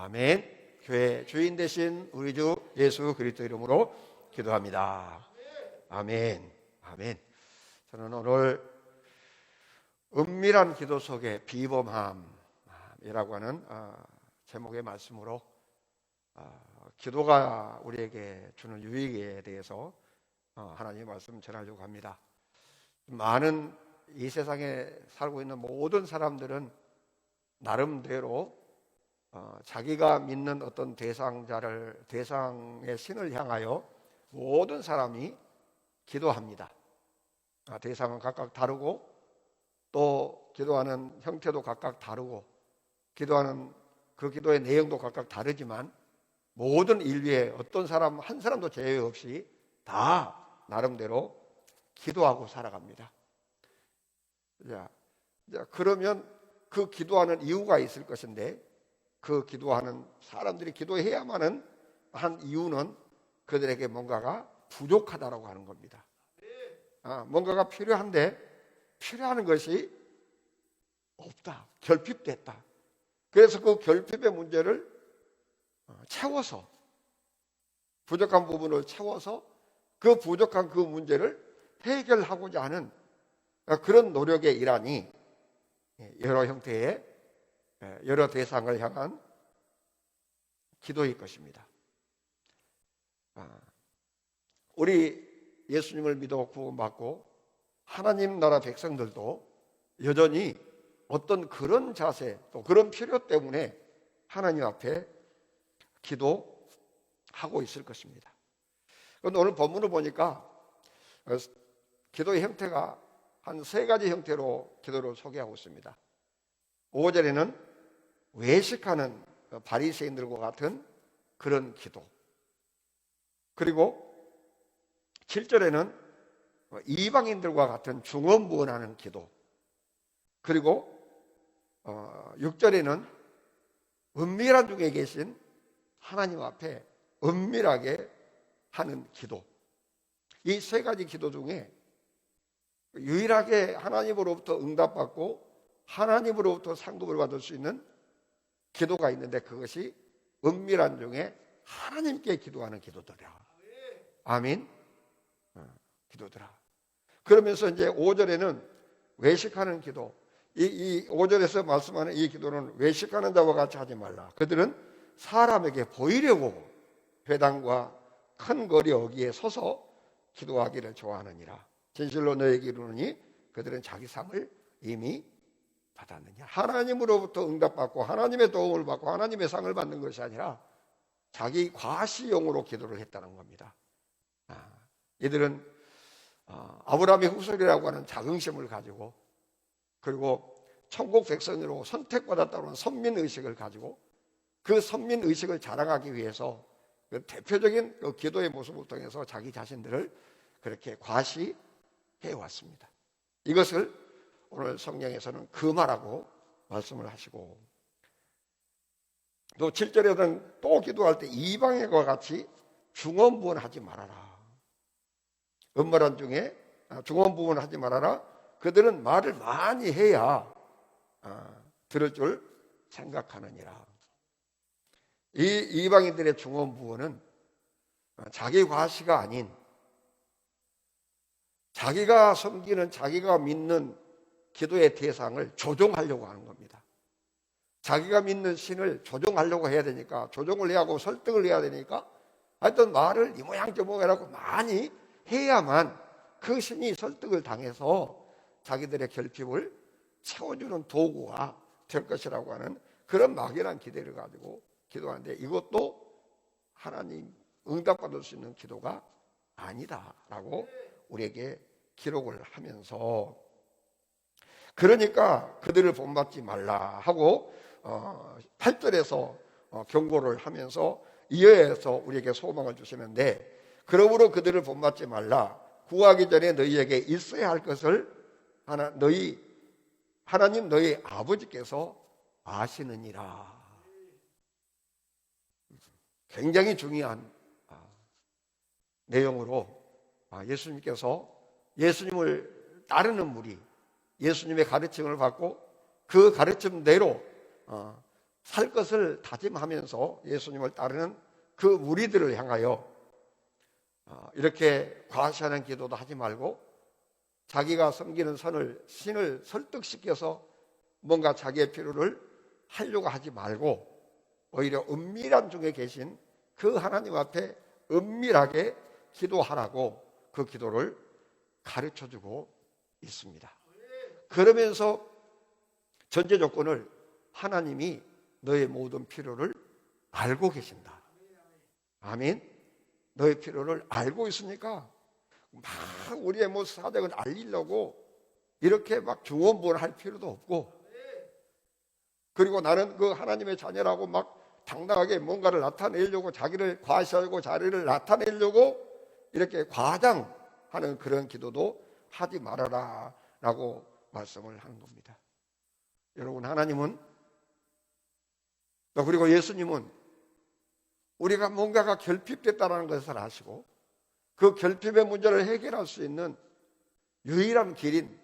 아멘. 교회 주인 되신 우리 주 예수 그리스도 이름으로 기도합니다. 아멘. 아멘. 저는 오늘 은밀한 기도 속에 비범함이라고 하는 제목의 말씀으로 기도가 우리에게 주는 유익에 대해서 하나님의 말씀 전하려고 합니다. 많은 이 세상에 살고 있는 모든 사람들은 나름대로 자기가 믿는 어떤 대상의 신을 향하여 모든 사람이 기도합니다. 대상은 각각 다르고 또 기도하는 형태도 각각 다르고 기도하는 그 기도의 내용도 각각 다르지만 모든 인류의 어떤 사람 한 사람도 제외 없이 다 나름대로 기도하고 살아갑니다. 자, 그러면 그 기도하는 이유가 있을 것인데 그 기도하는 사람들이 기도해야만 한 이유는 그들에게 뭔가가 부족하다라고 하는 겁니다. 뭔가가 필요한데 필요한 것이 없다, 결핍됐다. 그래서 그 결핍의 문제를 채워서 부족한 부분을 채워서 그 부족한 그 문제를 해결하고자 하는 그런 노력의 일환이 여러 형태의 여러 대상을 향한 기도일 것입니다. 우리 예수님을 믿어 구원받고 하나님 나라 백성들도 여전히 어떤 그런 자세 또 그런 필요 때문에 하나님 앞에 기도하고 있을 것입니다. 그런데 오늘 본문을 보니까 기도의 형태가 한 세 가지 형태로 기도를 소개하고 있습니다. 5절에는 외식하는 바리새인들과 같은 그런 기도, 그리고 7절에는 이방인들과 같은 중언부언하는 기도, 그리고 6절에는 은밀한 중에 계신 하나님 앞에 은밀하게 하는 기도. 이 세 가지 기도 중에 유일하게 하나님으로부터 응답받고 하나님으로부터 상급을 받을 수 있는 기도가 있는데 그것이 은밀한 중에 하나님께 기도하는 기도더라. 아멘. 기도더라. 그러면서 이제 5절에는 외식하는 기도. 이 5절에서 말씀하는 이 기도는 외식하는 자와 같이 하지 말라. 그들은 사람에게 보이려고 회당과 큰 거리 어귀에 서서 기도하기를 좋아하느니라. 진실로 너에게 이르노니 그들은 자기 상을 이미 받았느냐. 하나님으로부터 응답받고 하나님의 도움을 받고 하나님의 상을 받는 것이 아니라 자기 과시용으로 기도를 했다는 겁니다. 이들은 아브라함의 후손이라고 하는 자긍심을 가지고 그리고 천국 백성으로 선택받았다고 하는 선민의식을 가지고 그 선민의식을 자랑하기 위해서 그 대표적인 그 기도의 모습을 통해서 자기 자신들을 그렇게 과시해왔습니다. 이것을 오늘 성경에서는 금하라고 말씀을 하시고 또 7절에는 또 기도할 때 이방인과 같이 중언부언하지 말아라. 음모란 중에 중언부언하지 말아라. 그들은 말을 많이 해야 들을 줄 생각하느니라. 이 이방인들의 중언부언은 자기 과시가 아닌 자기가 섬기는 자기가 믿는 기도의 대상을 조종하려고 하는 겁니다. 자기가 믿는 신을 조종하려고 해야 되니까 조종을 해야 하고 설득을 해야 되니까 하여튼 말을 이 모양 저 모양이라고 많이 해야만 그 신이 설득을 당해서 자기들의 결핍을 채워주는 도구가 될 것이라고 하는 그런 막연한 기대를 가지고 기도하는데 이것도 하나님 응답받을 수 있는 기도가 아니다라고 우리에게 기록을 하면서 그러니까 그들을 본받지 말라 하고 8절에서 경고를 하면서 이어서 우리에게 소망을 주시는데 그러므로 그들을 본받지 말라. 구하기 전에 너희에게 있어야 할 것을 하나님 너희 아버지께서 아시느니라. 굉장히 중요한 내용으로 예수님께서 예수님을 따르는 무리 예수님의 가르침을 받고 그 가르침대로 살 것을 다짐하면서 예수님을 따르는 그 무리들을 향하여 이렇게 과시하는 기도도 하지 말고 자기가 섬기는 신을 설득시켜서 뭔가 자기의 필요를 하려고 하지 말고 오히려 은밀한 중에 계신 그 하나님 앞에 은밀하게 기도하라고 그 기도를 가르쳐주고 있습니다. 그러면서 전제 조건을 하나님이 너의 모든 필요를 알고 계신다. 아멘. 너의 필요를 알고 있으니까 막 우리의 뭐 사정을 알리려고 이렇게 막 중언부언할 필요도 없고, 그리고 나는 그 하나님의 자녀라고 막 당당하게 뭔가를 나타내려고, 자기를 과시하고 자리를 나타내려고 이렇게 과장하는 그런 기도도 하지 말아라 라고 말씀을 하는 겁니다. 여러분, 하나님은 그리고 예수님은 우리가 뭔가가 결핍됐다는 것을 아시고 그 결핍의 문제를 해결할 수 있는 유일한 길인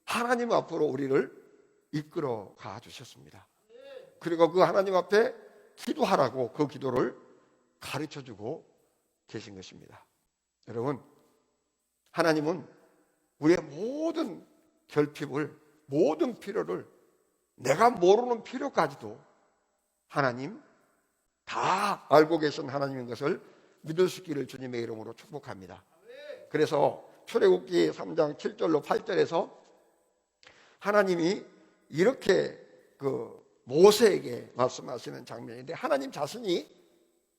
하나님 앞으로 우리를 이끌어 가 주셨습니다. 그리고 그 하나님 앞에 기도하라고 그 기도를 가르쳐 주고 계신 것입니다. 여러분, 하나님은 우리의 모든 결핍을, 모든 필요를, 내가 모르는 필요까지도 하나님 다 알고 계신 하나님인 것을 믿을 수 있기를 주님의 이름으로 축복합니다. 그래서 출애굽기 3장 7절로 8절에서 하나님이 이렇게 모세에게 말씀하시는 장면인데, 하나님 자신이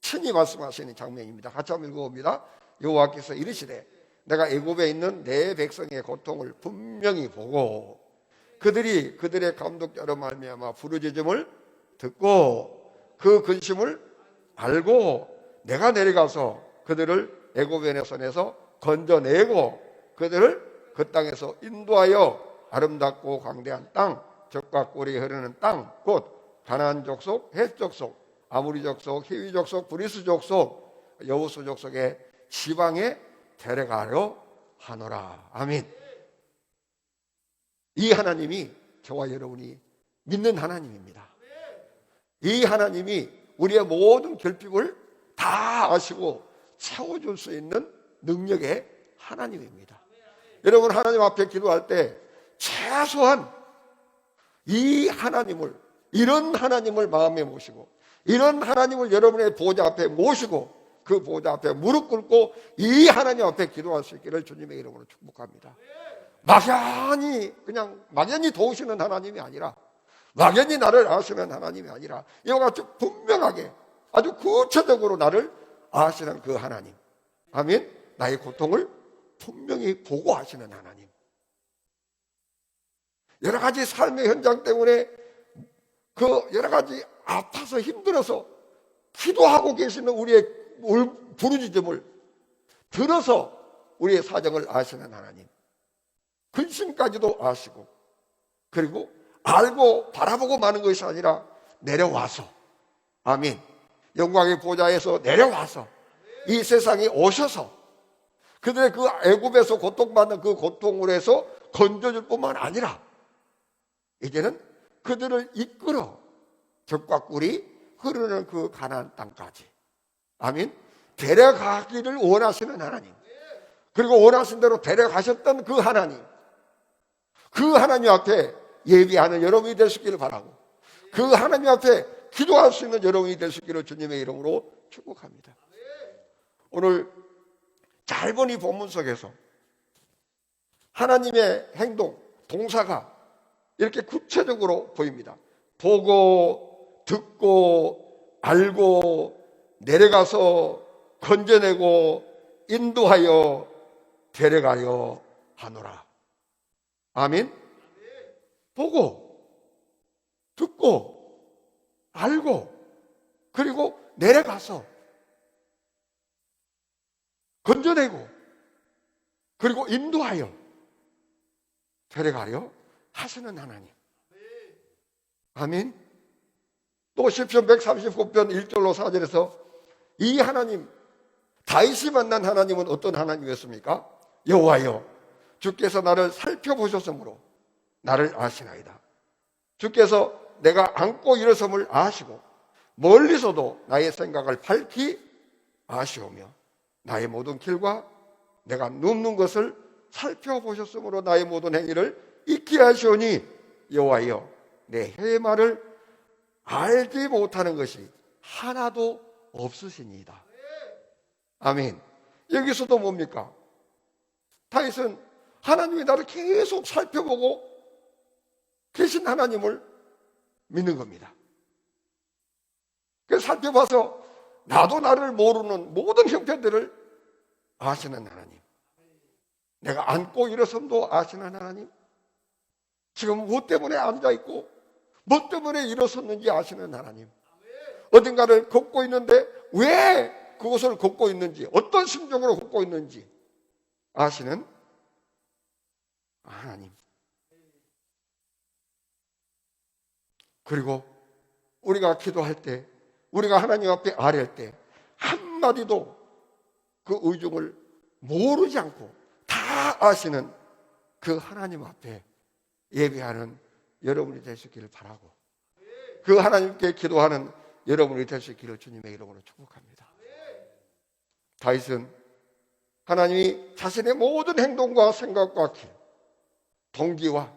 친히 말씀하시는 장면입니다. 같이 한번 읽어봅니다. 여호와께서 이르시되 내가 애굽에 있는 내 백성의 고통을 분명히 보고 그들이 그들의 감독자로 말미암아 부르짖음을 듣고 그 근심을 알고 내가 내려가서 그들을 애굽의 손에서 건져내고 그들을 그 땅에서 인도하여 아름답고 광대한 땅, 젖과 꿀이 흐르는 땅, 곧 가나안 족속, 헷 족속, 아모리 족속, 히위 족속, 브리스 족속, 여호수 족속의 지방에 데려가려 하노라. 아멘. 이 하나님이 저와 여러분이 믿는 하나님입니다. 이 하나님이 우리의 모든 결핍을 다 아시고 채워줄 수 있는 능력의 하나님입니다. 여러분, 하나님 앞에 기도할 때 최소한 이 하나님을, 이런 하나님을 마음에 모시고 이런 하나님을 여러분의 보좌 앞에 모시고 그 보좌 앞에 무릎 꿇고 이 하나님 앞에 기도할 수 있기를 주님의 이름으로 축복합니다. 막연히 도우시는 하나님이 아니라, 막연히 나를 아시는 하나님이 아니라, 이와 같이 분명하게 아주 구체적으로 나를 아시는 그 하나님. 아멘. 나의 고통을 분명히 보고 하시는 하나님. 여러 가지 삶의 현장 때문에 여러 가지 아파서 힘들어서 기도하고 계시는 우리의 부르짖음을 들어서 우리의 사정을 아시는 하나님. 근심까지도 아시고, 그리고 알고 바라보고 마는 것이 아니라 내려와서, 아멘, 영광의 보좌에서 내려와서 이 세상에 오셔서 그들의 그 애굽에서 고통받는 그 고통을 해서 건져줄 뿐만 아니라 이제는 그들을 이끌어 젖과 꿀이 흐르는 그 가나안 땅까지, 아멘, 데려가기를 원하시는 하나님, 그리고 원하신 대로 데려가셨던 그 하나님, 그 하나님 앞에 예비하는 여러분이 될 수 있기를 바라고, 그 하나님 앞에 기도할 수 있는 여러분이 될 수 있기를 주님의 이름으로 축복합니다. 오늘 잘 본 이 본문 속에서 하나님의 행동, 동사가 이렇게 구체적으로 보입니다. 보고, 듣고, 알고, 내려가서 건져내고, 인도하여 데려가려 하노라. 아멘. 보고, 듣고, 알고, 그리고 내려가서 건져내고, 그리고 인도하여 데려가려 하시는 하나님. 아멘. 또 시편 139편 1절로 4절에서 이 하나님, 다윗이 만난 하나님은 어떤 하나님이었습니까? 여호와여, 주께서 나를 살펴보셨으므로 나를 아시나이다. 주께서 내가 앉고 일어섬을 아시고 멀리서도 나의 생각을 밝히 아시오며 나의 모든 길과 내가 눕는 것을 살펴보셨으므로 나의 모든 행위를 잊게 하시오니 여호와여 내 혀의 말을 알지 못하는 것이 하나도 없으시니이다. 아멘. 여기서도 뭡니까? 다윗은 하나님이 나를 계속 살펴보고 계신 하나님을 믿는 겁니다. 그래서 살펴봐서 나도 나를 모르는 모든 형편들을 아시는 하나님, 내가 앉고 일어섬도 아시는 하나님, 지금 무엇 때문에 앉아있고 무엇 때문에 일어섰는지 아시는 하나님, 어딘가를 걷고 있는데 왜 그곳을 걷고 있는지, 어떤 심정으로 걷고 있는지 아시는 하나님. 그리고 우리가 기도할 때, 우리가 하나님 앞에 아뢰할 때 한마디도 그 의중을 모르지 않고 다 아시는 그 하나님 앞에 예배하는 여러분이 될 수 있기를 바라고, 그 하나님께 기도하는 여러분이 될 수 있기를 주님의 이름으로 축복합니다. 다윗은 하나님이 자신의 모든 행동과 생각과 길, 동기와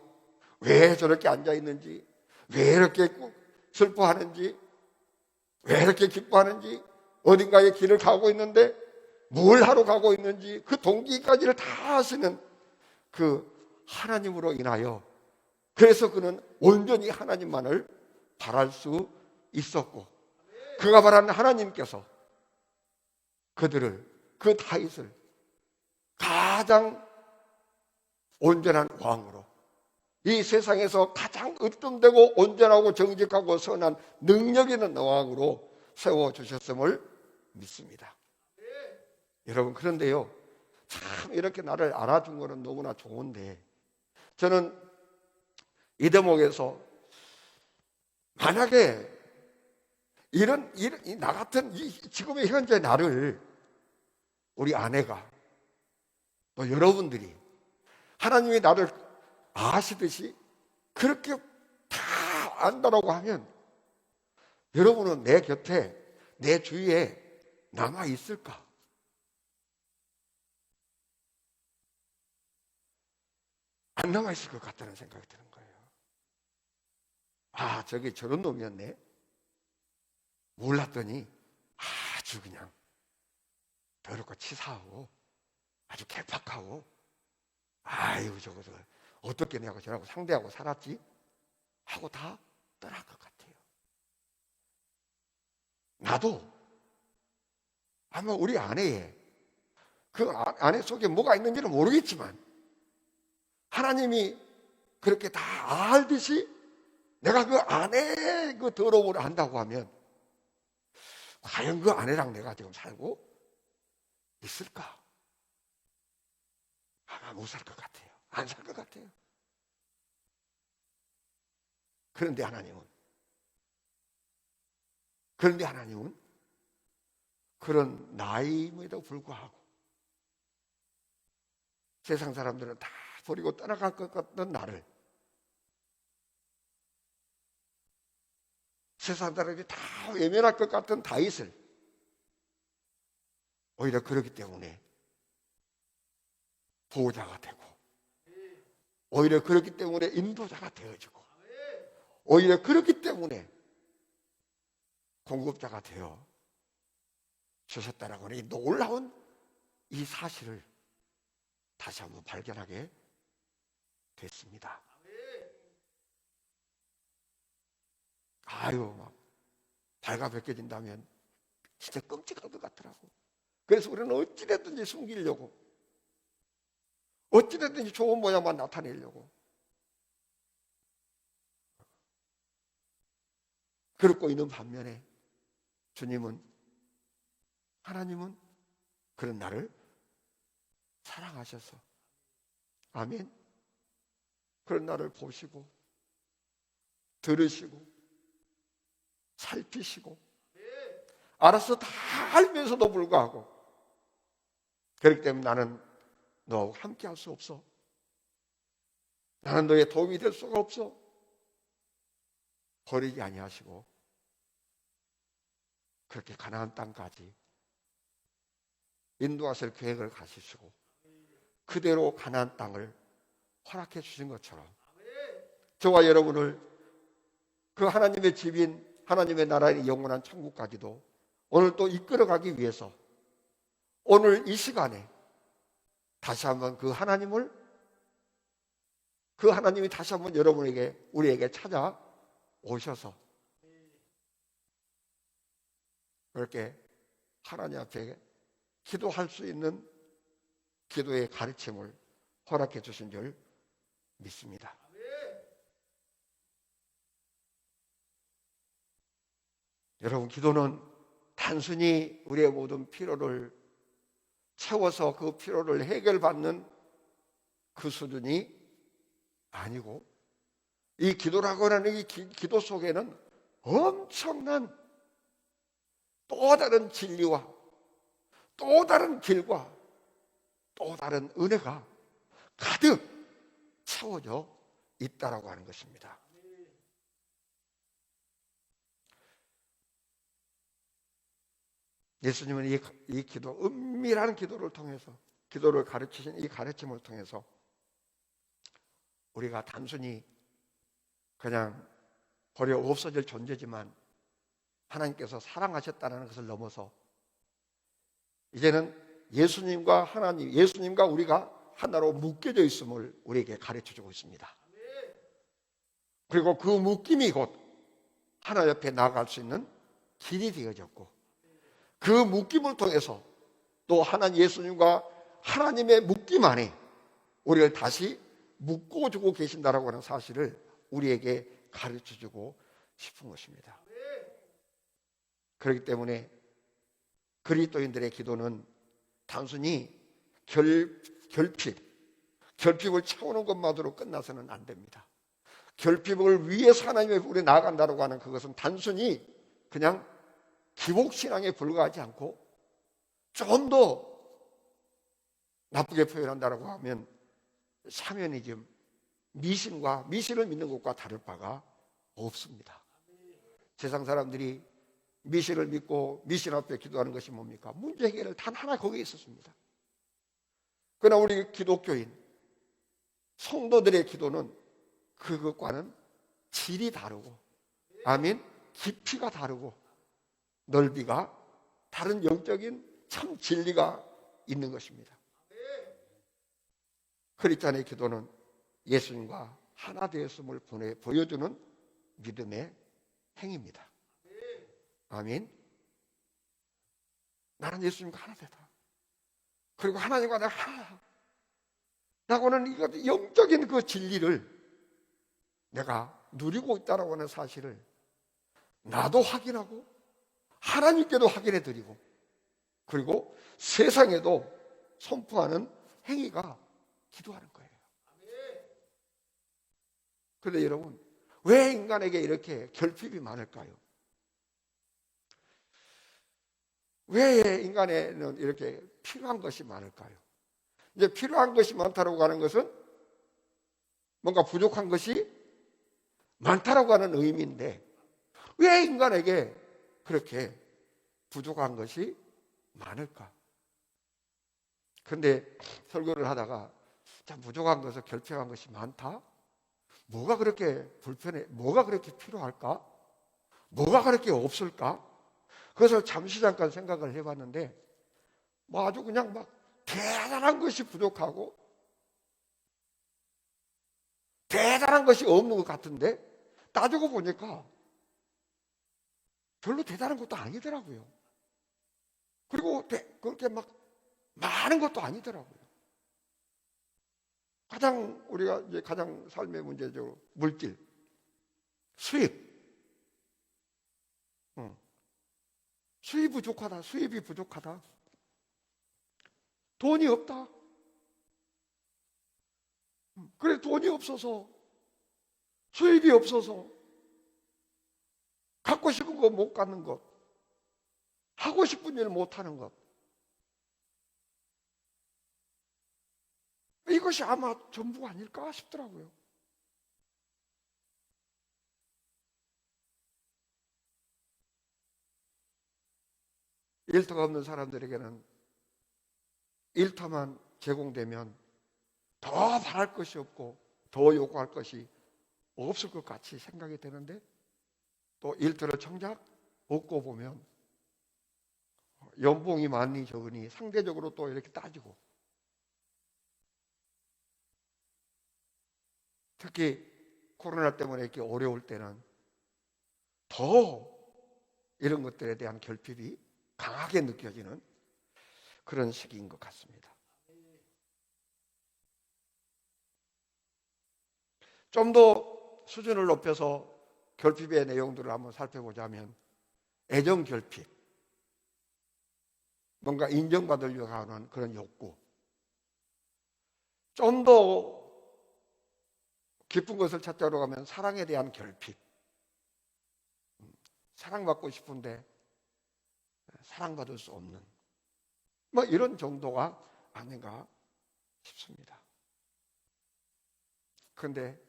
왜 저렇게 앉아있는지, 왜 이렇게 슬퍼하는지, 왜 이렇게 기뻐하는지, 어딘가에 길을 가고 있는데 뭘 하러 가고 있는지 그 동기까지를 다 아시는 그 하나님으로 인하여, 그래서 그는 온전히 하나님만을 바랄 수 있었고, 그가 바라는 하나님께서 그들을, 그 다윗을 가장 온전한 왕으로, 이 세상에서 가장 으뜸되고 온전하고 정직하고 선한 능력 있는 왕으로 세워주셨음을 믿습니다. 여러분, 그런데요, 참 이렇게 나를 알아준 거는 너무나 좋은데, 저는 이 대목에서 만약에 나 같은 지금의 현재 나를 우리 아내가, 또 여러분들이 하나님이 나를 아시듯이 그렇게 다 안다라고 하면 여러분은 내 곁에, 내 주위에 남아 있을까? 안 남아 있을 것 같다는 생각이 드는 거예요. 아, 저게 저런 놈이었네. 몰랐더니 아주 그냥 더럽고 치사하고 아주 개팍하고, 아이고 저거 어떻게 내가 저라고 상대하고 살았지? 하고 다 떠날 것 같아요. 나도 아마 우리 아내의 그 아내 속에 뭐가 있는지는 모르겠지만 하나님이 그렇게 다 알듯이 내가 그 아내의 그 더러움을 안다고 하면 과연 그 아내랑 내가 지금 살고 있을까? 아마 못 살 것 같아요. 안 살 것 같아요. 그런데 하나님은 그런 나임에도 불구하고 세상 사람들은 다 버리고 떠나갈 것 같던 나를, 세상 사람들이 다 외면할 것 같은 다윗을 오히려 그렇기 때문에 보호자가 되고, 오히려 그렇기 때문에 인도자가 되어지고, 오히려 그렇기 때문에 공급자가 되어 주셨다라고 하는 이 놀라운 이 사실을 다시 한번 발견하게 됐습니다. 아유, 막 발가벗겨진다면 진짜 끔찍할 것 같더라고. 그래서 우리는 어찌됐든지 숨기려고, 어찌됐든지 좋은 모양만 나타내려고 그러고 있는 반면에 하나님은 그런 나를 사랑하셔서, 아멘, 그런 나를 보시고 들으시고 살피시고 알아서 다 알면서도 불구하고, 그렇기 때문에 나는 너하고 함께 할 수 없어, 나는 너의 도움이 될 수가 없어, 버리지 아니하시고 그렇게 가나안 땅까지 인도하실 계획을 가지시고 그대로 가나안 땅을 허락해 주신 것처럼 저와 여러분을 그 하나님의 집인 하나님의 나라의 영원한 천국까지도 오늘 또 이끌어가기 위해서 오늘 이 시간에 다시 한번 그 하나님이 다시 한번 여러분에게 우리에게 찾아오셔서 그렇게 하나님 앞에 기도할 수 있는 기도의 가르침을 허락해 주신 줄 믿습니다. 여러분, 기도는 단순히 우리의 모든 필요를 채워서 그 필요를 해결받는 그 수준이 아니고 이 기도라고 하는 이 기도 속에는 엄청난 또 다른 진리와 또 다른 길과 또 다른 은혜가 가득 채워져 있다라고 하는 것입니다. 예수님은 이 기도, 은밀한 기도를 통해서 기도를 가르치신 이 가르침을 통해서 우리가 단순히 그냥 버려 없어질 존재지만 하나님께서 사랑하셨다는 것을 넘어서 이제는 예수님과 하나님, 예수님과 우리가 하나로 묶여져 있음을 우리에게 가르쳐주고 있습니다. 그리고 그 묶임이 곧 하나 옆에 나아갈 수 있는 길이 되어졌고 그 묶임을 통해서 또 하나님 예수님과 하나님의 묶임 안에 우리를 다시 묶어주고 계신다라고 하는 사실을 우리에게 가르쳐주고 싶은 것입니다. 그렇기 때문에 그리스도인들의 기도는 단순히 결핍을 채우는 것만으로 끝나서는 안 됩니다. 결핍을 위해서 하나님의 불에 나아간다고 하는 그것은 단순히 그냥 기복신앙에 불과하지 않고 좀 더 나쁘게 표현한다고 하면 사면이즘, 미신을 믿는 것과 다를 바가 없습니다. 세상 사람들이 미신을 믿고 미신 앞에 기도하는 것이 뭡니까? 문제 해결을 단 하나 거기에 있었습니다. 그러나 우리 기독교인 성도들의 기도는 그것과는 질이 다르고 아멘, 깊이가 다르고 넓이가 다른 영적인 참 진리가 있는 것입니다. 크리스찬의 기도는 예수님과 하나 되었음을 보여주는 믿음의 행위입니다. 아멘. 나는 예수님과 하나 되다. 그리고 하나님과 내가 하나. 라고는 이거 영적인 그 진리를 내가 누리고 있다라고 하는 사실을 나도 확인하고 하나님께도 확인해 드리고 그리고 세상에도 선포하는 행위가 기도하는 거예요. 그런데 여러분, 왜 인간에게 이렇게 결핍이 많을까요? 왜 인간에는 이렇게 필요한 것이 많을까요? 이제 필요한 것이 많다라고 하는 것은 뭔가 부족한 것이 많다라고 하는 의미인데 왜 인간에게 그렇게 부족한 것이 많을까? 그런데 설교를 하다가 참 부족한 것을 결핍한 것이 많다? 뭐가 그렇게 불편해? 뭐가 그렇게 필요할까? 뭐가 그렇게 없을까? 그것을 잠시 잠깐 생각을 해봤는데 뭐 아주 그냥 막 대단한 것이 부족하고 대단한 것이 없는 것 같은데 따지고 보니까 별로 대단한 것도 아니더라고요. 그리고 그렇게 막 많은 것도 아니더라고요. 우리가 이제 가장 삶의 문제죠. 물질, 수입. 수입이 부족하다. 돈이 없다. 그래, 돈이 없어서, 수입이 없어서, 갖고 싶은 거 못 갖는 것, 하고 싶은 일 못 하는 것. 이것이 아마 전부가 아닐까 싶더라고요. 일터가 없는 사람들에게는 일터만 제공되면 더 바랄 것이 없고 더 요구할 것이 없을 것 같이 생각이 되는데, 또 일터를 정작 얻고 보면 연봉이 많니 적으니 상대적으로 또 이렇게 따지고, 특히 코로나 때문에 이렇게 어려울 때는 더 이런 것들에 대한 결핍이 강하게 느껴지는 그런 시기인 것 같습니다. 좀 더 수준을 높여서 결핍의 내용들을 한번 살펴보자면, 애정 결핍, 뭔가 인정받으려고 하는 그런 욕구, 좀 더 깊은 것을 찾자로 가면 사랑에 대한 결핍, 사랑받고 싶은데 사랑받을 수 없는, 뭐 이런 정도가 아닌가 싶습니다. 그런데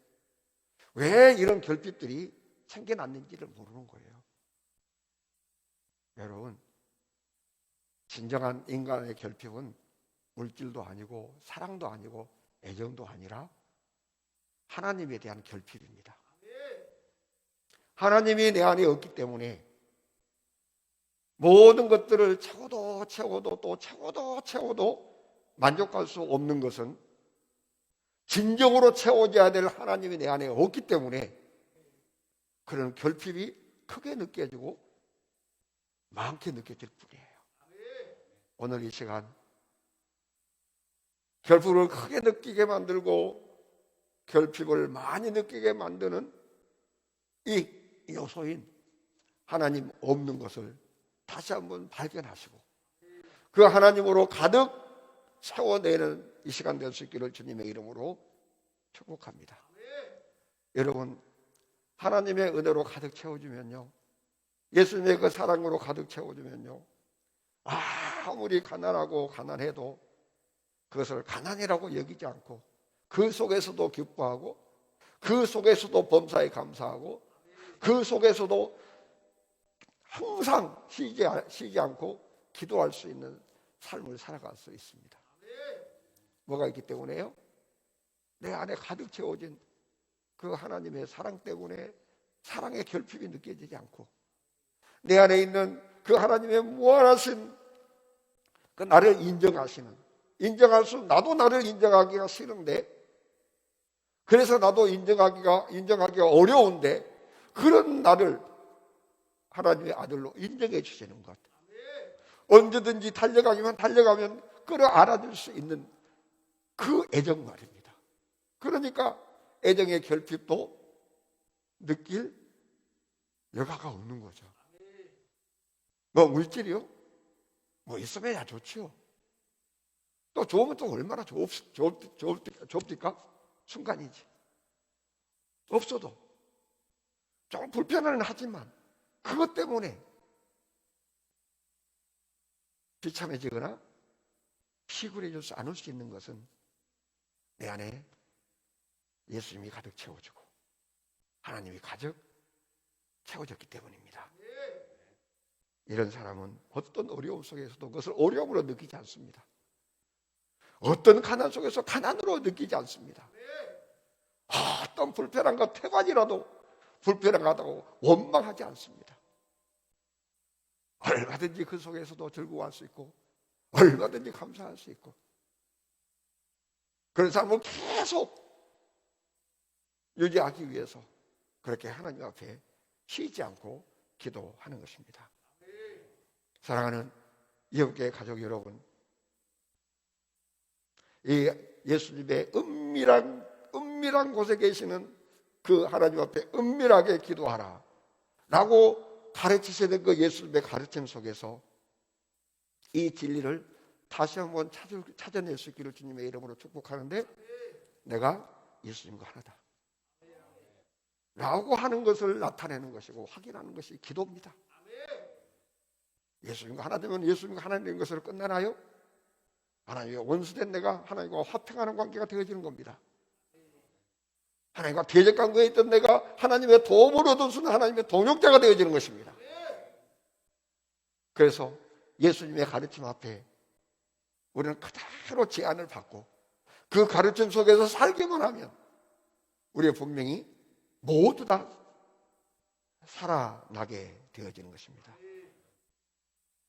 왜 이런 결핍들이 생겨났는지를 모르는 거예요. 여러분, 진정한 인간의 결핍은 물질도 아니고 사랑도 아니고 애정도 아니라 하나님에 대한 결핍입니다. 하나님이 내 안에 없기 때문에 모든 것들을 채워도 채워도 또 채워도 만족할 수 없는 것은 진정으로 채워져야 될 하나님이 내 안에 없기 때문에 그런 결핍이 크게 느껴지고 많게 느껴질 뿐이에요. 오늘 이 시간 결핍을 크게 느끼게 만들고 결핍을 많이 느끼게 만드는 이 요소인 하나님 없는 것을 다시 한번 발견하시고 그 하나님으로 가득 채워내는 이 시간 될 수 있기를 주님의 이름으로 축복합니다. 여러분, 하나님의 은혜로 가득 채워주면요, 예수님의 그 사랑으로 가득 채워주면요, 아무리 가난하고 가난해도 그것을 가난이라고 여기지 않고 그 속에서도 기뻐하고 그 속에서도 범사에 감사하고 그 속에서도 항상 쉬지 않고 기도할 수 있는 삶을 살아갈 수 있습니다. 뭐가 있기 때문에요? 내 안에 가득 채워진 그 하나님의 사랑 때문에 사랑의 결핍이 느껴지지 않고 내 안에 있는 그 하나님의 무한하신 그 나를 나도 나를 인정하기가 싫은데, 그래서 나도 인정하기가 어려운데 그런 나를 하나님의 아들로 인정해 주시는 것. 언제든지 달려가면 끌어안아줄 수 있는 그 애정 말입니다. 그러니까 애정의 결핍도 느낄 여가가 없는 거죠. 뭐 물질이요? 뭐 있으면 좋지요. 또 좋으면 또 얼마나 좋습니까? 순간이지. 없어도 좀 불편은 하지만 그것 때문에 비참해지거나 피곤해져서 않을 수 있는 것은 내 안에 예수님이 가득 채워주고 하나님이 가득 채워졌기 때문입니다. 이런 사람은 어떤 어려움 속에서도 그것을 어려움으로 느끼지 않습니다. 어떤 가난 속에서 가난으로 느끼지 않습니다. 어떤 불편함과 태관이라도 불편하다고 원망하지 않습니다. 얼마든지 그 속에서도 즐거워할 수 있고 얼마든지 감사할 수 있고, 그런 사람은 계속 유지하기 위해서 그렇게 하나님 앞에 쉬지 않고 기도하는 것입니다. 사랑하는 이웃교회 가족 여러분, 이 예수님의 은밀한 곳에 계시는 그 하나님 앞에 은밀하게 기도하라 라고 가르치시는 그 예수님의 가르침 속에서 이 진리를 다시 한번 찾아낼 수 있기를 주님의 이름으로 축복하는데, 내가 예수님과 하나다 라고 하는 것을 나타내는 것이고 확인하는 것이 기도입니다. 예수님과 하나 되면 예수님과 하나 되는 것으로 끝나나요? 하나님과 원수된 내가 하나님과 화평하는 관계가 되어지는 겁니다. 하나님과 대적 관계에 있던 내가 하나님의 도움을 얻을 수 있는 하나님의 동역자가 되어지는 것입니다. 그래서 예수님의 가르침 앞에 우리는 그대로 제안을 받고 그 가르침 속에서 살기만 하면 우리의 분명히 모두 다 살아나게 되어지는 것입니다.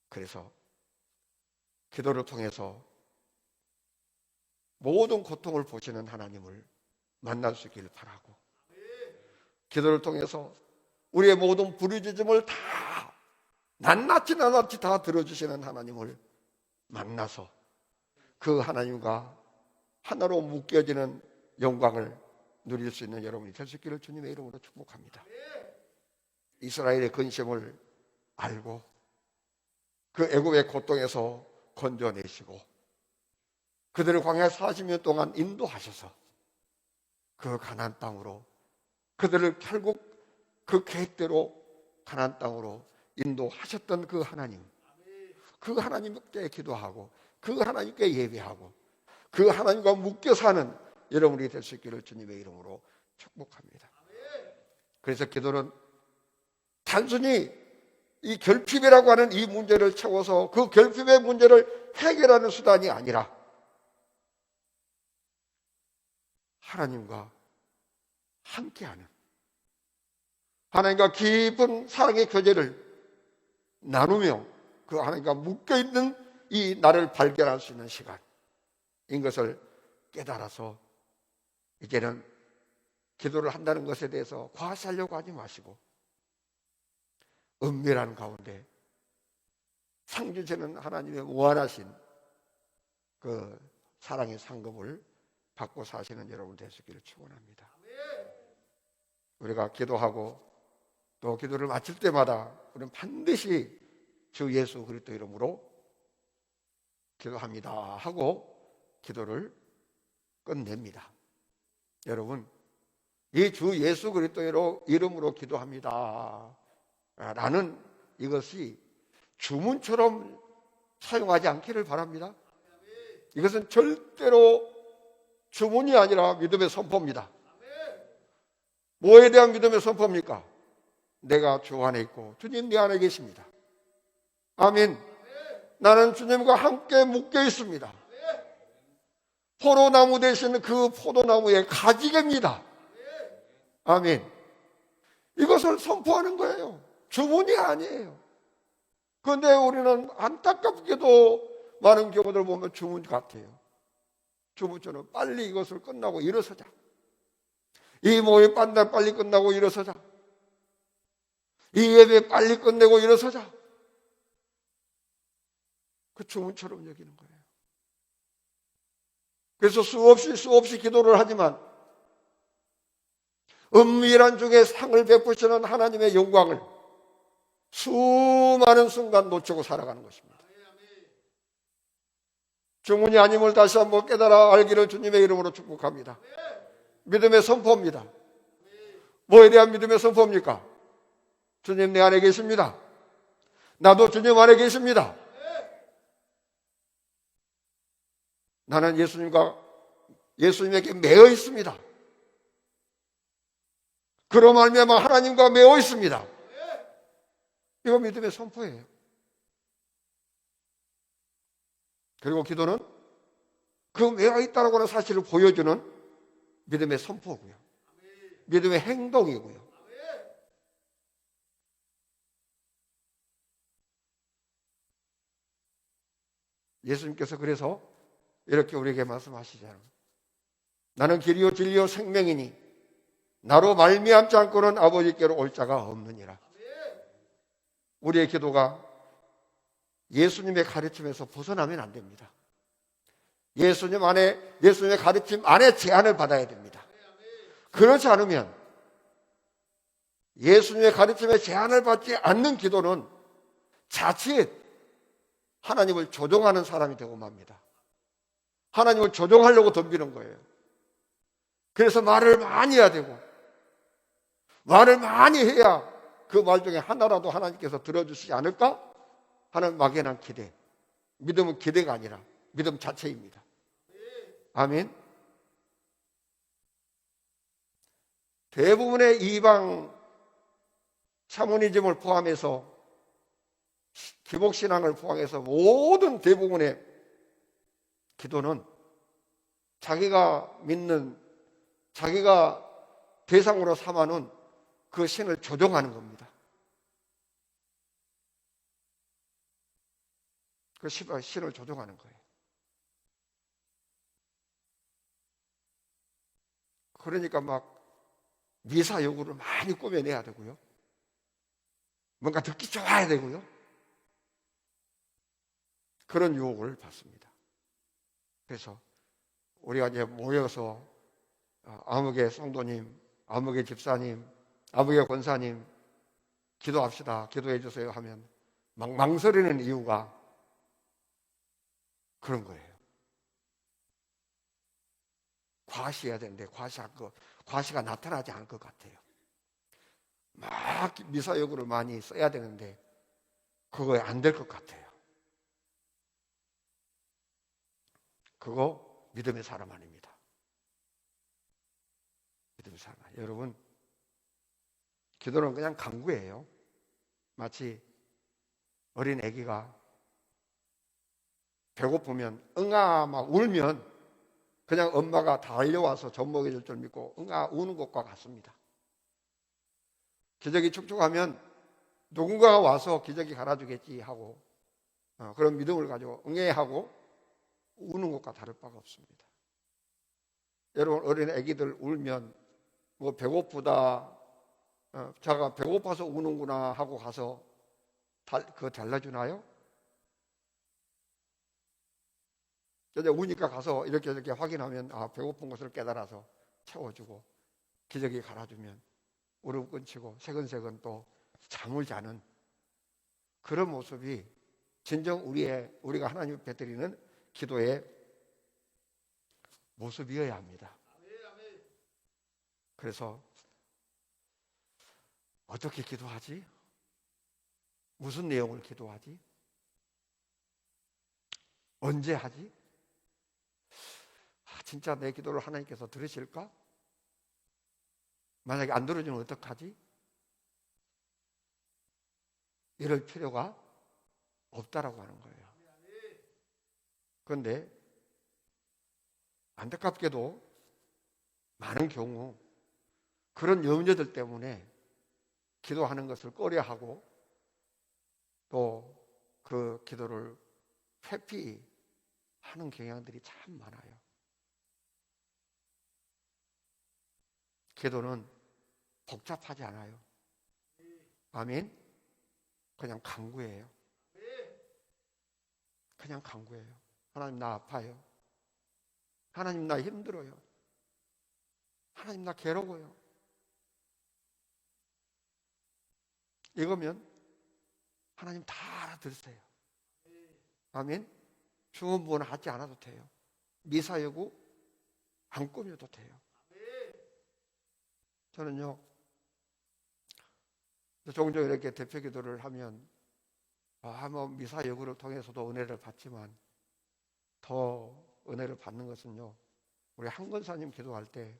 그래서 기도를 통해서 모든 고통을 보시는 하나님을 만날 수 있기를 바라고, 기도를 통해서 우리의 모든 부르짖음을 다 낱낱이 다 들어주시는 하나님을 만나서 그 하나님과 하나로 묶여지는 영광을 누릴 수 있는 여러분이 될 수 있기를 주님의 이름으로 축복합니다. 이스라엘의 근심을 알고 그 애굽의 고통에서 건져내시고 그들을 광야 40년 동안 인도하셔서 그 가나안 땅으로, 그들을 결국 그 계획대로 가나안 땅으로 인도하셨던 그 하나님, 그 하나님께 기도하고 그 하나님께 예배하고 그 하나님과 묶여 사는 여러분이 될 수 있기를 주님의 이름으로 축복합니다. 그래서 기도는 단순히 이 결핍이라고 하는 이 문제를 채워서 그 결핍의 문제를 해결하는 수단이 아니라 하나님과 함께하는, 하나님과 깊은 사랑의 교제를 나누며 그 하나님과 묶여있는 이 나를 발견할 수 있는 시간인 것을 깨달아서 이제는 기도를 한다는 것에 대해서 과시하려고 하지 마시고 은밀한 가운데 상 주시는 하나님의 무한하신 그 사랑의 상급을 받고 사시는 여러분 되시기를 축원합니다. 우리가 기도하고 또 기도를 마칠 때마다 우리는 반드시 주 예수 그리스도 이름으로 기도합니다 하고 기도를 끝냅니다. 여러분, 이 주 예수 그리스도 이름으로 기도합니다 라는 이것이 주문처럼 사용하지 않기를 바랍니다. 이것은 절대로 주문이 아니라 믿음의 선포입니다. 뭐에 대한 믿음의 선포입니까? 내가 주 안에 있고 주님 내 안에 계십니다. 아멘. 나는 주님과 함께 묶여 있습니다. 포도나무 대신 그 포도나무의 가지개입니다. 아멘. 이것을 선포하는 거예요. 주문이 아니에요. 그런데 우리는 안타깝게도 많은 경우들 보면 주문 같아요. 주문처럼 빨리 이것을 끝나고 일어서자. 이 모임 빨리 끝나고 일어서자. 이 예배 빨리 끝내고 일어서자. 그 주문처럼 여기는 거예요. 그래서 수없이 기도를 하지만 은밀한 중에 상을 베푸시는 하나님의 영광을 수많은 순간 놓치고 살아가는 것입니다. 주문이 아님을 다시 한번 깨달아 알기를 주님의 이름으로 축복합니다. 믿음의 선포입니다. 뭐에 대한 믿음의 선포입니까? 주님 내 안에 계십니다. 나도 주님 안에 계십니다. 나는 예수님에게 매어 있습니다. 그로 말미암아 하나님과 매어 있습니다. 이거 믿음의 선포예요. 그리고 기도는 그 매어 있다라고 하는 사실을 보여주는 믿음의 선포고요. 믿음의 행동이고요. 예수님께서 그래서 이렇게 우리에게 말씀하시잖아요. 나는 길이요 진리요 생명이니 나로 말미암지 않고는 아버지께로 올 자가 없느니라. 우리의 기도가 예수님의 가르침에서 벗어나면 안 됩니다. 예수님 안에, 예수님의 가르침 안에 제한을 받아야 됩니다. 그렇지 않으면 예수님의 가르침에 제한을 받지 않는 기도는 자칫 하나님을 조종하는 사람이 되고 맙니다. 하나님을 조종하려고 덤비는 거예요. 그래서 말을 많이 해야 되고 말을 많이 해야 그 말 중에 하나라도 하나님께서 들어주시지 않을까 하는 막연한 기대. 믿음은 기대가 아니라 믿음 자체입니다. 아멘. 대부분의 이방 샤머니즘을 포함해서 기복신앙을 포함해서 모든 대부분의 기도는 자기가 믿는, 자기가 대상으로 삼아놓은 그 신을 조종하는 겁니다. 그 신을 조종하는 거예요. 그러니까 막 미사 여구를 많이 꾸며내야 되고요. 뭔가 듣기 좋아야 되고요. 그런 유혹을 받습니다. 그래서 우리가 이제 모여서 아무개 성도님, 아무개 집사님, 아무개 권사님 기도합시다, 기도해 주세요 하면 막 망설이는 이유가 그런 거예요. 과시해야 되는데 과시가 나타나지 않을 것 같아요. 막 미사여구를 많이 써야 되는데 그거 안 될 것 같아요. 그거 믿음의 사람 아닙니다. 믿음의 사람 아니에요. 여러분, 기도는 그냥 간구예요. 마치 어린 아기가 배고프면 응아 막 울면 그냥 엄마가 달려와서 젖 먹여줄 줄 믿고 응아 우는 것과 같습니다. 기저귀 축축하면 누군가가 와서 기저귀 갈아주겠지 하고 그런 믿음을 가지고 응애 하고 우는 것과 다를 바가 없습니다. 여러분, 어린 아기들 울면 뭐 배고프다, 자가 배고파서 우는구나 하고 가서 그거 달래주나요? 이제 우니까 가서 이렇게 확인하면 배고픈 것을 깨달아서 채워주고 기저귀 갈아주면 무릎 꿇치고 새근새근 또 잠을 자는 그런 모습이 진정 우리가 하나님 앞에 드리는 기도의 모습이어야 합니다. 그래서 어떻게 기도하지? 무슨 내용을 기도하지? 언제 하지? 진짜 내 기도를 하나님께서 들으실까? 만약에 안 들어주면 어떡하지? 이럴 필요가 없다라고 하는 거예요. 그런데 안타깝게도 많은 경우 그런 염려들 때문에 기도하는 것을 꺼려하고 또 그 기도를 회피하는 경향들이 참 많아요. 기도는 복잡하지 않아요. 아멘? 그냥 간구예요. 그냥 간구예요. 하나님 나 아파요. 하나님 나 힘들어요. 하나님 나 괴로워요. 이거면 하나님 다 알아들으세요. 아멘? 중언부언 하지 않아도 돼요. 미사여구 안 꾸며도 돼요. 저는요, 종종 이렇게 대표 기도를 하면 뭐 미사여구를 통해서도 은혜를 받지만 더 은혜를 받는 것은요, 우리 한권사님 기도할 때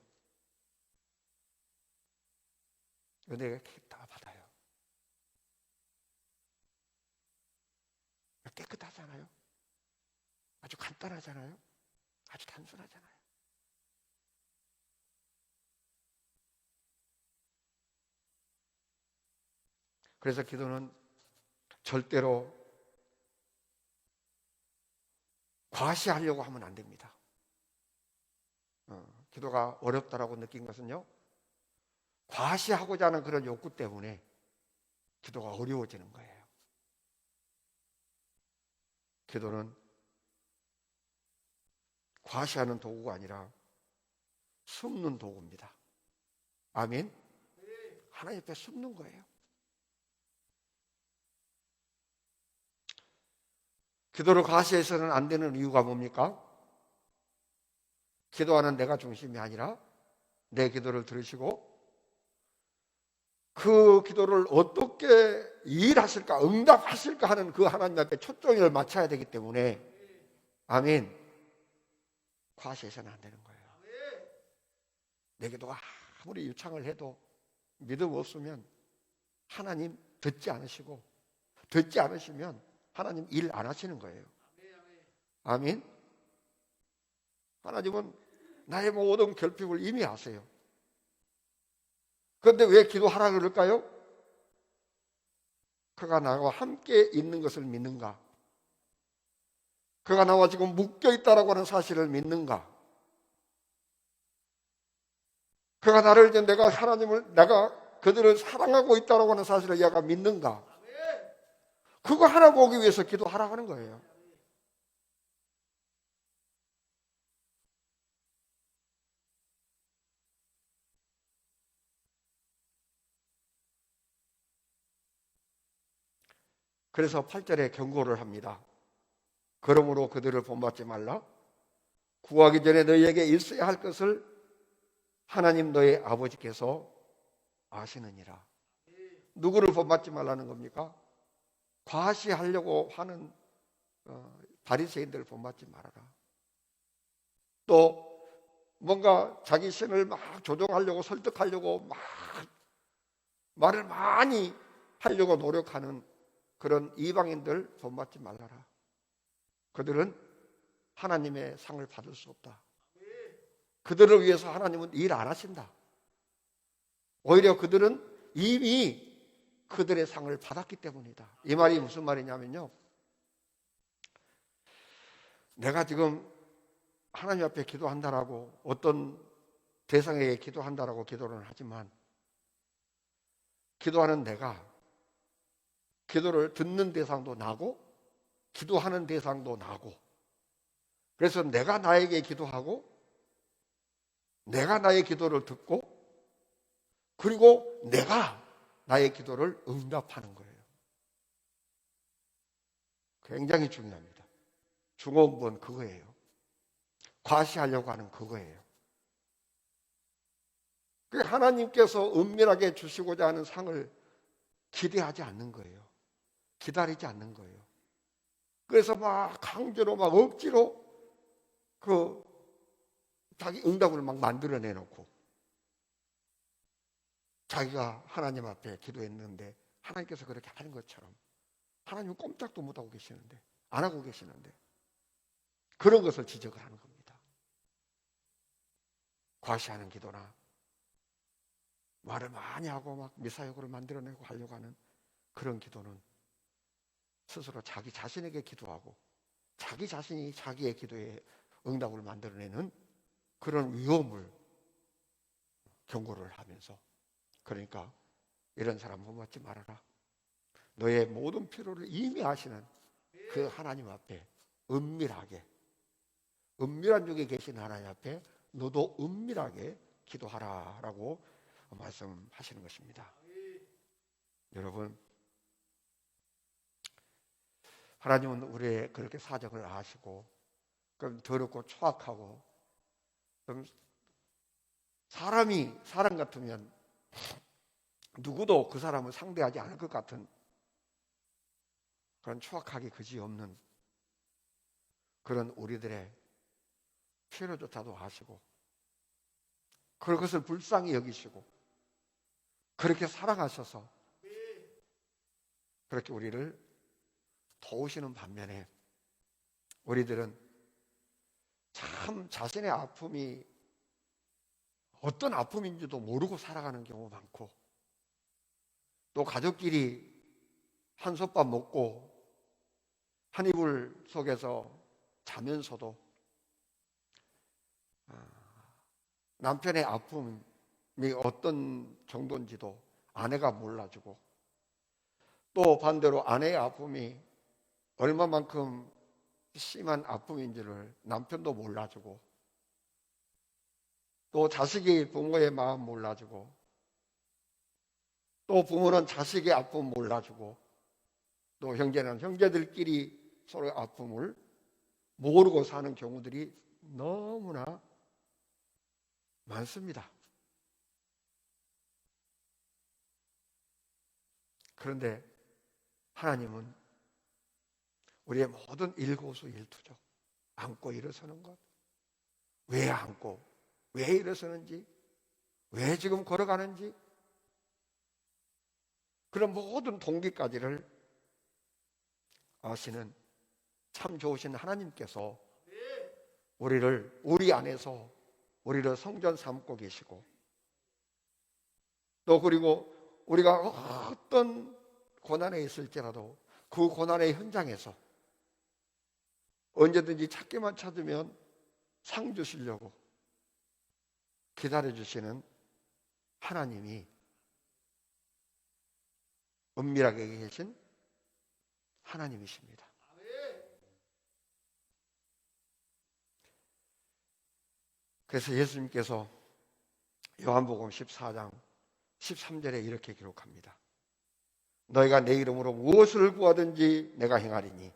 은혜가 다 받아요. 깨끗하잖아요. 아주 간단하잖아요. 아주 단순하잖아요. 그래서 기도는 절대로 과시하려고 하면 안 됩니다. 기도가 어렵다라고 느낀 것은요, 과시하고자 하는 그런 욕구 때문에 기도가 어려워지는 거예요. 기도는 과시하는 도구가 아니라 숨는 도구입니다. 아멘? 하나님 앞에 숨는 거예요. 기도를 과시해서는 안 되는 이유가 뭡니까? 기도하는 내가 중심이 아니라 내 기도를 들으시고 그 기도를 어떻게 일하실까, 응답하실까 하는 그 하나님 앞에 초점을 맞춰야 되기 때문에 아멘. 과시해서는 안 되는 거예요. 내 기도가 아무리 유창을 해도 믿음 없으면 하나님 듣지 않으시고 듣지 않으시면 하나님 일 안 하시는 거예요. 아멘. 하나님은 나의 모든 결핍을 이미 아세요. 그런데 왜 기도하라 그럴까요? 그가 나와 함께 있는 것을 믿는가? 그가 나와 지금 묶여 있다라고 하는 사실을 믿는가? 그가 나를 이제 내가 그들을 사랑하고 있다라고 하는 사실을 얘가 믿는가? 그거 하나 보기 위해서 기도하라 하는 거예요. 그래서 8절에 경고를 합니다. 그러므로 그들을 본받지 말라. 구하기 전에 너희에게 있어야 할 것을 하나님 너희 아버지께서 아시느니라. 누구를 본받지 말라는 겁니까? 과시하려고 하는 바리새인들을 본받지 말아라. 또 뭔가 자기 신을 막 조종하려고 설득하려고 막 말을 많이 하려고 노력하는 그런 이방인들 본받지 말라라. 그들은 하나님의 상을 받을 수 없다. 그들을 위해서 하나님은 일 안 하신다. 오히려 그들은 이미 그들의 상을 받았기 때문이다. 이 말이 무슨 말이냐면요, 내가 지금 하나님 앞에 기도한다라고 어떤 대상에게 기도한다라고 기도를 하지만 기도하는 내가 기도를 듣는 대상도 나고 기도하는 대상도 나고, 그래서 내가 나에게 기도하고 내가 나의 기도를 듣고 그리고 내가 나의 기도를 응답하는 거예요. 굉장히 중요합니다. 중요한 그거예요. 과시하려고 하는 그거예요. 하나님께서 은밀하게 주시고자 하는 상을 기대하지 않는 거예요. 기다리지 않는 거예요. 그래서 막 강제로 막 억지로 자기 응답을 막 만들어내 놓고 자기가 하나님 앞에 기도했는데 하나님께서 그렇게 하는 것처럼 하나님은 꼼짝도 못하고 계시는데, 안 하고 계시는데 그런 것을 지적을 하는 겁니다. 과시하는 기도나 말을 많이 하고 막 미사역으로 만들어내고 하려고 하는 그런 기도는 스스로 자기 자신에게 기도하고 자기 자신이 자기의 기도에 응답을 만들어내는 그런 위험을 경고를 하면서, 그러니까 이런 사람 본받지 말아라. 너의 모든 필요를 이미 아시는 그 하나님 앞에 은밀한 중에 계신 하나님 앞에 너도 은밀하게 기도하라라고 말씀하시는 것입니다. 여러분, 하나님은 우리의 그렇게 사정을 아시고 그럼 더럽고 초악하고 그럼 사람 같으면 누구도 그 사람을 상대하지 않을 것 같은 그런 추악하기 그지없는 그런 우리들의 필요조차도 아시고 그것을 불쌍히 여기시고 그렇게 사랑하셔서 그렇게 우리를 도우시는 반면에 우리들은 참 자신의 아픔이 어떤 아픔인지도 모르고 살아가는 경우 많고, 또 가족끼리 한솥밥 먹고 한 이불 속에서 자면서도 남편의 아픔이 어떤 정도인지도 아내가 몰라주고, 또 반대로 아내의 아픔이 얼마만큼 심한 아픔인지를 남편도 몰라주고, 또 자식이 부모의 마음 몰라주고, 또 부모는 자식의 아픔 몰라주고, 또 형제는 형제들끼리 서로의 아픔을 모르고 사는 경우들이 너무나 많습니다. 그런데 하나님은 우리의 모든 일거수일투족, 안고 일어서는 것, 왜 안고, 왜 일어서는지, 왜 지금 걸어가는지, 그런 모든 동기까지를 아시는 참 좋으신 하나님께서 우리 안에서 우리를 성전 삼고 계시고, 또 그리고 우리가 어떤 고난에 있을지라도 그 고난의 현장에서 언제든지 찾기만 찾으면 상 주시려고 기다려 주시는 하나님이 은밀하게 계신 하나님이십니다. 그래서 예수님께서 요한복음 14장 13절에 이렇게 기록합니다. 너희가 내 이름으로 무엇을 구하든지 내가 행하리니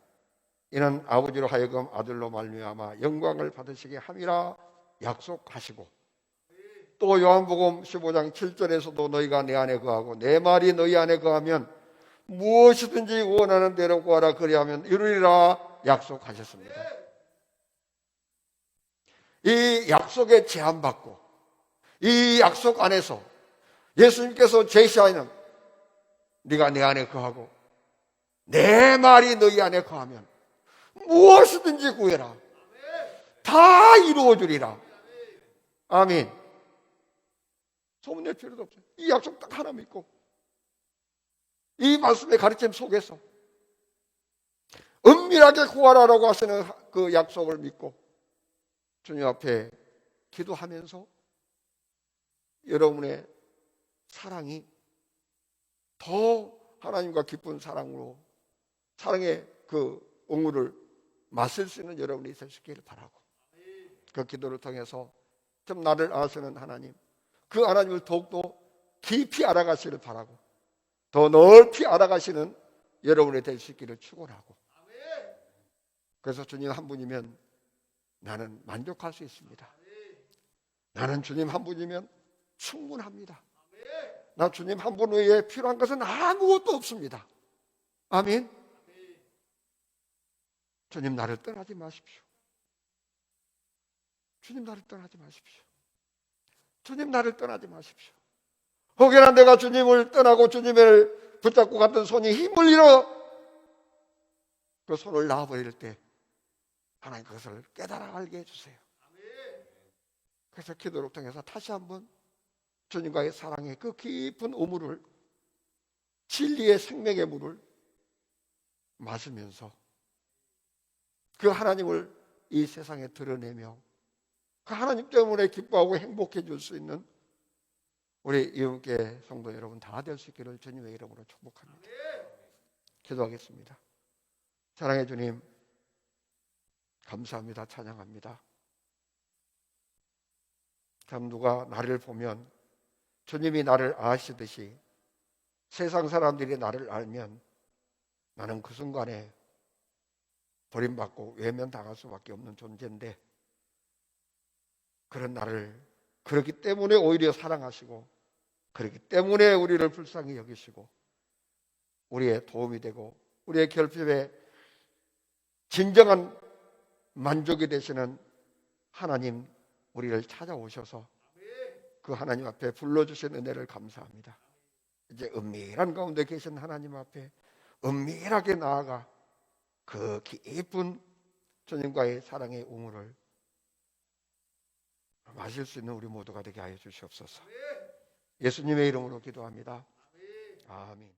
이는 아버지로 하여금 아들로 말미암아 영광을 받으시게 함이라 약속하시고, 또 요한복음 15장 7절에서도 너희가 내 안에 거하고 내 말이 너희 안에 거하면 무엇이든지 원하는 대로 구하라 그리하면 이루리라 약속하셨습니다. 이 약속에 제한받고 이 약속 안에서 예수님께서 제시하는 네가 내 안에 거하고 내 말이 너희 안에 거하면 무엇이든지 구해라 다 이루어주리라. 아멘. 소문낼 필요도 없어요. 이 약속 딱 하나 믿고 이 말씀의 가르침 속에서 은밀하게 구하라라고 하시는 그 약속을 믿고 주님 앞에 기도하면서 여러분의 사랑이 더 하나님과 깊은 사랑으로 사랑의 그 응우를 마실 수 있는 여러분이 될 수 있기를 바라고, 그 기도를 통해서 좀 나를 아시는 하나님, 그 하나님을 더욱더 깊이 알아가시기를 바라고 더 넓이 알아가시는 여러분이 될 수 있기를 축원하고, 그래서 주님 한 분이면 나는 만족할 수 있습니다. 나는 주님 한 분이면 충분합니다. 나 주님 한 분 외에 필요한 것은 아무것도 없습니다. 아멘. 주님 나를 떠나지 마십시오. 주님 나를 떠나지 마십시오. 주님 나를 떠나지 마십시오. 혹여나 내가 주님을 떠나고 주님을 붙잡고 갔던 손이 힘을 잃어 그 손을 놔버릴 때 하나님 그것을 깨달아 알게 해주세요. 그래서 기도를 통해서 다시 한번 주님과의 사랑의 그 깊은 우물을, 진리의 생명의 물을 마시면서 그 하나님을 이 세상에 드러내며 그 하나님 때문에 기뻐하고 행복해 줄 수 있는 우리 이음께 성도 여러분 다 될 수 있기를 주님의 이름으로 축복합니다. 기도하겠습니다. 사랑의 주님, 감사합니다. 찬양합니다. 참 누가 나를 보면 주님이 나를 아시듯이 세상 사람들이 나를 알면 나는 그 순간에 버림받고 외면당할 수밖에 없는 존재인데, 그런 나를 그렇기 때문에 오히려 사랑하시고 그렇기 때문에 우리를 불쌍히 여기시고 우리의 도움이 되고 우리의 결핍에 진정한 만족이 되시는 하나님, 우리를 찾아오셔서 그 하나님 앞에 불러주신 은혜를 감사합니다. 이제 은밀한 가운데 계신 하나님 앞에 은밀하게 나아가 그 깊은 주님과의 사랑의 우물을 마실 수 있는 우리 모두가 되게 하여 주시옵소서. 예수님의 이름으로 기도합니다. 아멘.